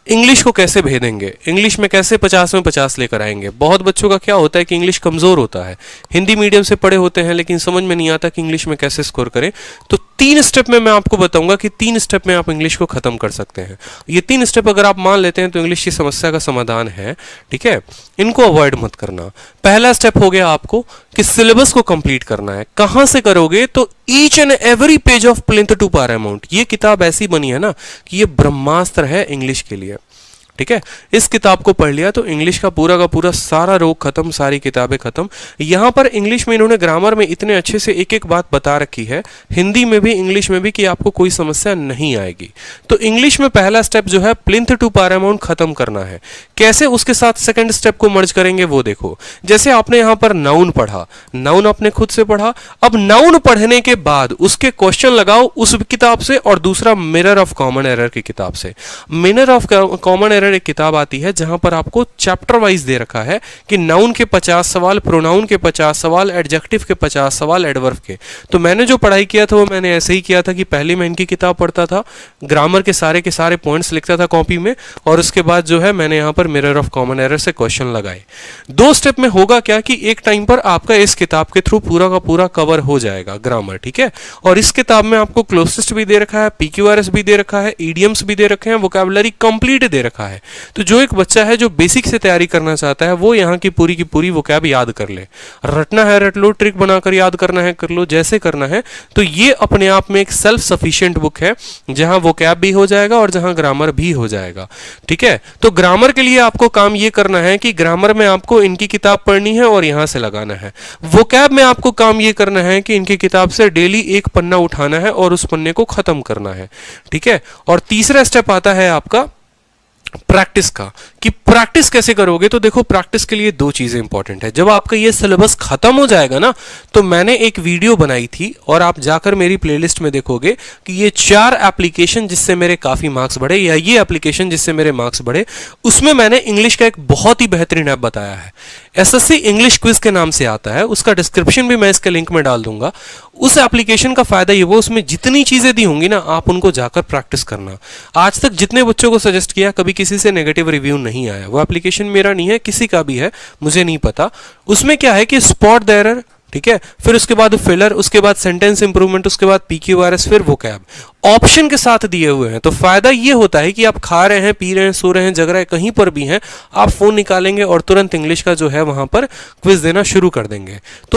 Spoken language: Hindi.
इंग्लिश को कैसे भेदेंगे, इंग्लिश में कैसे 50 में 50 लेकर आएंगे। बहुत बच्चों का क्या होता है कि इंग्लिश कमज़ोर होता है, हिंदी मीडियम से पढ़े होते हैं लेकिन समझ में नहीं आता कि इंग्लिश में कैसे स्कोर करें। तो 3 स्टेप में मैं आपको बताऊंगा कि 3 स्टेप में आप इंग्लिश को ख़त्म कर सकते हैं। ये 3 स्टेप अगर आप मान लेते हैं तो इंग्लिश की समस्या का समाधान है, ठीक है। इनको अवॉइड मत करना। पहला स्टेप हो गया आपको कि सिलेबस को कंप्लीट करना है। कहाँ से करोगे, तो each and every page of Plinth to Paramount, ये किताब ऐसी बनी है ना कि ये ब्रह्मास्त्र है इंग्लिश के लिए, ठीक है। इस किताब को पढ़ लिया तो इंग्लिश का पूरा सारा रोग खत्म, सारी किताबें खत्म। यहां पर इंग्लिश में इन्होंने ग्रामर में इतने अच्छे से एक एक बात बता रखी है, हिंदी में भी इंग्लिश में भी, कि आपको कोई समस्या नहीं आएगी। तो इंग्लिश में पहला स्टेप जो है प्लिंथ टू पैरामाउंट खत्म करना है। कैसे, उसके साथ सेकंड स्टेप को मर्ज करेंगे वो देखो। जैसे आपने यहां पर नाउन पढ़ा, नाउन आपने खुद से पढ़ा, अब नाउन पढ़ने के बाद उसके क्वेश्चन लगाओ उस किताब से, और दूसरा मिरर ऑफ कॉमन एरर की किताब से। मिरर ऑफ कॉमन एरर एक किताब आती है जहां पर आपको चैप्टर वाइज दे रखा है कि नाउन के 50 सवाल, प्रोनाउन के 50 सवाल, एडजेक्टिव के 50 सवाल, एडवर्ब के। तो मैंने जो पढ़ाई किया था वो मैंने ऐसे ही किया था कि पहले मैं इनकी किताब पढ़ता था, ग्रामर के सारे पॉइंट्स लिखता था कॉपी में, और उसके बाद जो है मैंने यहां पर मिरर ऑफ कॉमन एरर से क्वेश्चन लगाए। 2 स्टेप में होगा क्या कि एक टाइम पर आपका इस किताब के थ्रू पूरा का पूरा कवर हो जाएगा ग्रामर, ठीक है। और इस किताब में आपको क्लोजेस्ट भी दे रखा है, पीक्यूआरएस भी दे रखा है, ईडियम्स भी दे रखे हैं, वोकैबुलरी कंप्लीट दे रखा है। तो जो एक बच्चा है जो बेसिक से तैयारी करना चाहता है वो यहाँ की पूरी वोकैब याद कर ले। रटना है रट लो, ट्रिक बनाकर याद करना है कर लो, जैसे करना है। तो ये अपने आप में एक सेल्फ सफिशिएंट बुक है जहां वोकैब भी हो जाएगा और जहां ग्रामर भी हो जाएगा, ठीक है। तो ग्रामर के लिए आपको काम ये करना है कि ग्रामर में आपको इनकी किताब पढ़नी है और यहां से लगाना है। वोकैब में आपको काम ये करना है कि इनकी किताब से डेली एक पन्ना उठाना है और उस पन्ने को खत्म करना है, ठीक है। और तीसरा स्टेप आता है आपका प्रैक्टिस का, कि प्रैक्टिस कैसे करोगे। तो देखो, प्रैक्टिस के लिए 2 चीजें इंपॉर्टेंट है। जब आपका ये सिलेबस खत्म हो जाएगा ना, तो मैंने एक वीडियो बनाई थी और आप जाकर मेरी प्लेलिस्ट में देखोगे कि ये 4 एप्लीकेशन जिससे मेरे काफी मार्क्स बढ़े, या ये एप्लीकेशन जिससे मेरे मार्क्स बढ़े, उसमें मैंने इंग्लिश का एक बहुत ही बेहतरीन ऐप बताया है। एसएससी इंग्लिश क्विज के नाम से आता है, उसका डिस्क्रिप्शन भी मैं इसके लिंक में डाल दूंगा। उस एप्लीकेशन का फायदा ये, वो उसमें जितनी चीजें दी होंगी ना, आप उनको जाकर प्रैक्टिस करना। आज तक जितने बच्चों को सजेस्ट किया, कभी किसी से नेगेटिव रिव्यू नहीं आया। वो एप्लीकेशन मेरा नहीं है, किसी का भी है, मुझे नहीं पता। उसमें क्या है कि स्पॉट द एरर, ठीक है, फिर उसके बाद फिलर, उसके बाद सेंटेंस इंप्रूवमेंट, उसके बाद पीक्यूआरएस, फिर वोकैब ऑप्शन के साथ दिए हुए हैं। तो फायदा ये होता है कि आप खा रहे हैं, पी रहे हैं, सो रहे हैं, जग रहे हैं, कहीं पर भी हैं, आप फोन निकालेंगे और तुरंत इंग्लिश का जो है वहां पर क्विज देना शुरू कर देंगे। तो